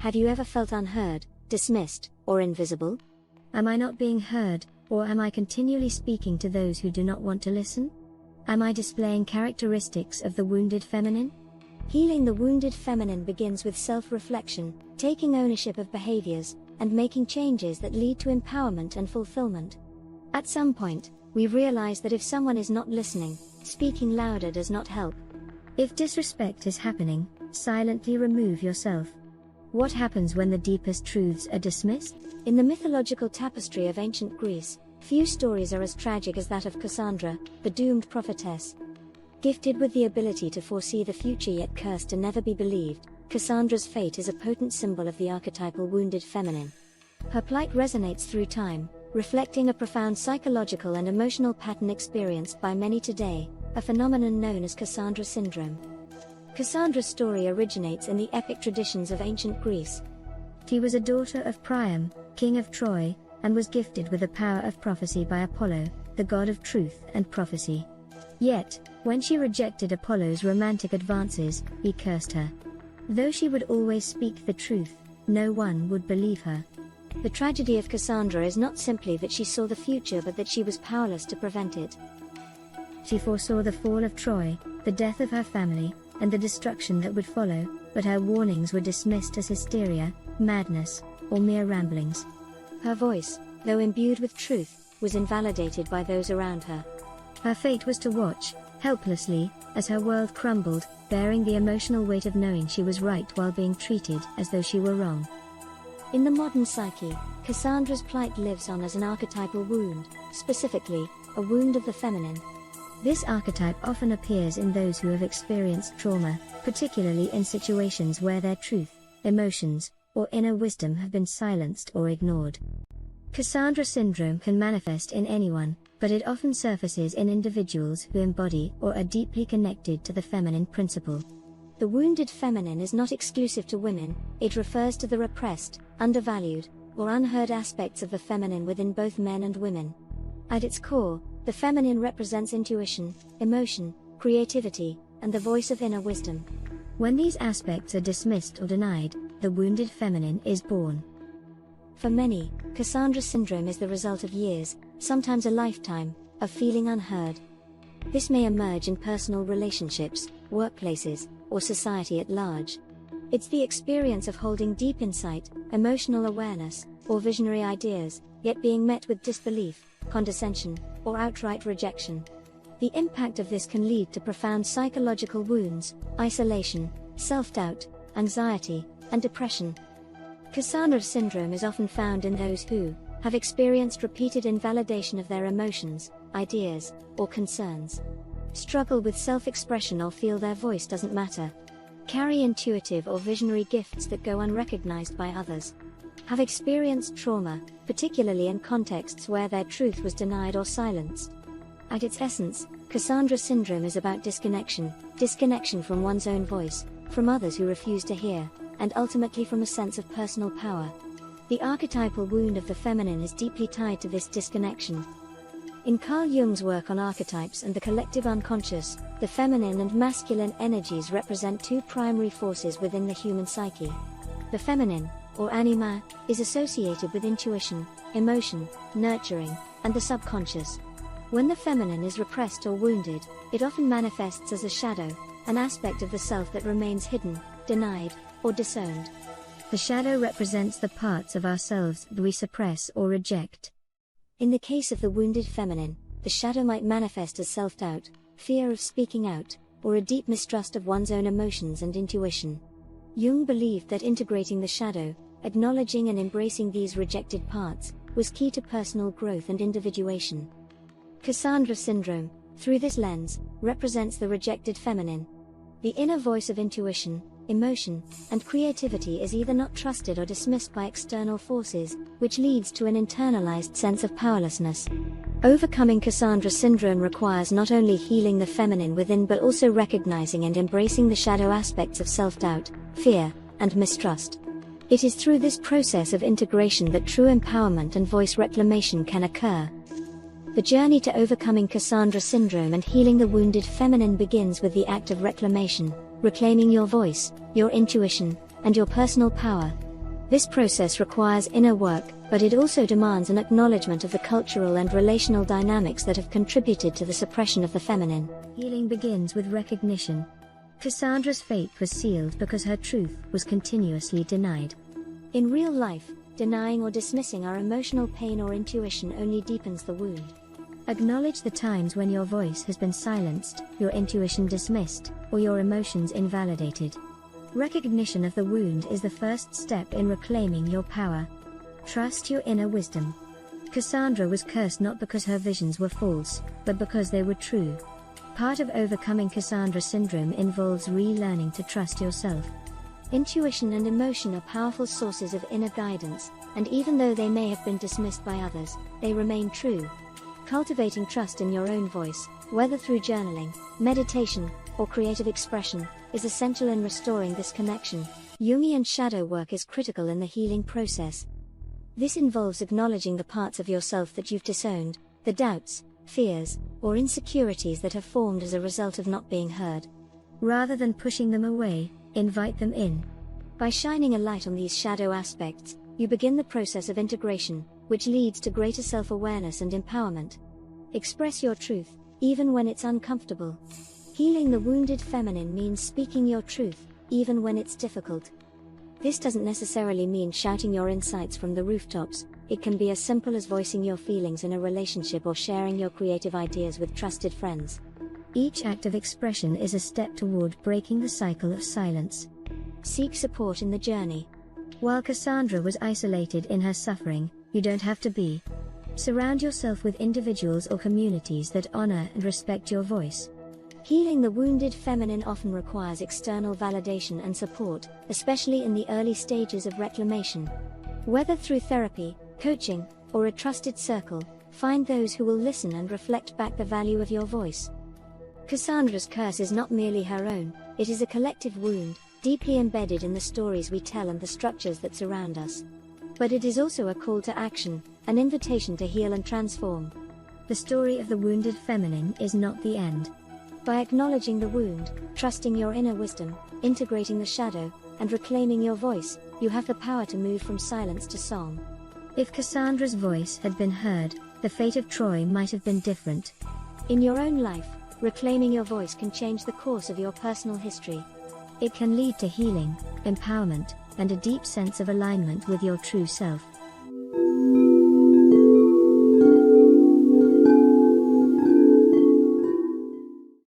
Have you ever felt unheard, dismissed, or invisible? Am I not being heard, or am I continually speaking to those who do not want to listen? Am I displaying characteristics of the wounded feminine? Healing the wounded feminine begins with self-reflection, taking ownership of behaviors, and making changes that lead to empowerment and fulfillment. At some point, we realize that if someone is not listening, speaking louder does not help. If disrespect is happening, silently remove yourself. What happens when the deepest truths are dismissed? In the mythological tapestry of ancient Greece, few stories are as tragic as that of Cassandra, the doomed prophetess. Gifted with the ability to foresee the future yet cursed to never be believed, Cassandra's fate is a potent symbol of the archetypal wounded feminine. Her plight resonates through time, reflecting a profound psychological and emotional pattern experienced by many today, a phenomenon known as Cassandra syndrome. Cassandra's story originates in the epic traditions of ancient Greece. She was a daughter of Priam, king of Troy, and was gifted with the power of prophecy by Apollo, the god of truth and prophecy. Yet, when she rejected Apollo's romantic advances, he cursed her. Though she would always speak the truth, no one would believe her. The tragedy of Cassandra is not simply that she saw the future but that she was powerless to prevent it. She foresaw the fall of Troy, the death of her family, and the destruction that would follow, but her warnings were dismissed as hysteria, madness, or mere ramblings. Her voice, though imbued with truth, was invalidated by those around her. Her fate was to watch, helplessly, as her world crumbled, bearing the emotional weight of knowing she was right while being treated as though she were wrong. In the modern psyche, Cassandra's plight lives on as an archetypal wound, specifically, a wound of the feminine. This archetype often appears in those who have experienced trauma, particularly in situations where their truth, emotions, or inner wisdom have been silenced or ignored. Cassandra syndrome can manifest in anyone, but it often surfaces in individuals who embody or are deeply connected to the feminine principle. The wounded feminine is not exclusive to women, it refers to the repressed, undervalued, or unheard aspects of the feminine within both men and women. At its core, the feminine represents intuition, emotion, creativity, and the voice of inner wisdom. When these aspects are dismissed or denied, the wounded feminine is born. For many, Cassandra syndrome is the result of years, sometimes a lifetime, of feeling unheard. This may emerge in personal relationships, workplaces, or society at large. It's the experience of holding deep insight, emotional awareness, or visionary ideas, yet being met with disbelief, condescension, or outright rejection. The impact of this can lead to profound psychological wounds, isolation, self-doubt, anxiety, and depression. Cassandra syndrome is often found in those who have experienced repeated invalidation of their emotions, ideas, or concerns, struggle with self-expression or feel their voice doesn't matter, carry intuitive or visionary gifts that go unrecognized by others, have experienced trauma, particularly in contexts where their truth was denied or silenced. At its essence, Cassandra syndrome is about disconnection from one's own voice, from others who refuse to hear, and ultimately from a sense of personal power. The archetypal wound of the feminine is deeply tied to this disconnection. In Carl Jung's work on archetypes and the collective unconscious, the feminine and masculine energies represent two primary forces within the human psyche. The feminine, or anima, is associated with intuition, emotion, nurturing, and the subconscious. When the feminine is repressed or wounded, it often manifests as a shadow, an aspect of the self that remains hidden, denied, or disowned. The shadow represents the parts of ourselves that we suppress or reject. In the case of the wounded feminine, the shadow might manifest as self-doubt, fear of speaking out, or a deep mistrust of one's own emotions and intuition. Jung believed that integrating the shadow, acknowledging and embracing these rejected parts, was key to personal growth and individuation. Cassandra syndrome, through this lens, represents the rejected feminine. The inner voice of intuition, emotion, and creativity is either not trusted or dismissed by external forces, which leads to an internalized sense of powerlessness. Overcoming Cassandra syndrome requires not only healing the feminine within but also recognizing and embracing the shadow aspects of self-doubt, fear, and mistrust. It is through this process of integration that true empowerment and voice reclamation can occur. The journey to overcoming Cassandra syndrome and healing the wounded feminine begins with the act of reclamation, reclaiming your voice, your intuition, and your personal power, This process requires inner work, but it also demands an acknowledgement of the cultural and relational dynamics that have contributed to the suppression of the feminine. Healing begins with recognition. Cassandra's fate was sealed because her truth was continuously denied. In real life, denying or dismissing our emotional pain or intuition only deepens the wound. Acknowledge the times when your voice has been silenced, your intuition dismissed, or your emotions invalidated. Recognition of the wound is the first step in reclaiming your power. Trust your inner wisdom. Cassandra was cursed not because her visions were false, but because they were true. Part of overcoming Cassandra syndrome involves relearning to trust yourself. Intuition and emotion are powerful sources of inner guidance, and even though they may have been dismissed by others, they remain true. Cultivating trust in your own voice, whether through journaling, meditation, or creative expression, is essential in restoring this connection. Jungian shadow work is critical in the healing process. This involves acknowledging the parts of yourself that you've disowned, the doubts, fears, or insecurities that have formed as a result of not being heard. Rather than pushing them away, invite them in. By shining a light on these shadow aspects, you begin the process of integration, which leads to greater self-awareness and empowerment. Express your truth, even when it's uncomfortable. Healing the wounded feminine means speaking your truth, even when it's difficult. This doesn't necessarily mean shouting your insights from the rooftops. It can be as simple as voicing your feelings in a relationship or sharing your creative ideas with trusted friends. Each act of expression is a step toward breaking the cycle of silence. Seek support in the journey. While Cassandra was isolated in her suffering, you don't have to be. Surround yourself with individuals or communities that honor and respect your voice. Healing the wounded feminine often requires external validation and support, especially in the early stages of reclamation. Whether through therapy, coaching, or a trusted circle, find those who will listen and reflect back the value of your voice. Cassandra's curse is not merely her own, it is a collective wound, deeply embedded in the stories we tell and the structures that surround us. But it is also a call to action, an invitation to heal and transform. The story of the wounded feminine is not the end. By acknowledging the wound, trusting your inner wisdom, integrating the shadow, and reclaiming your voice, you have the power to move from silence to song. If Cassandra's voice had been heard, the fate of Troy might have been different. In your own life, reclaiming your voice can change the course of your personal history. It can lead to healing, empowerment, and a deep sense of alignment with your true self.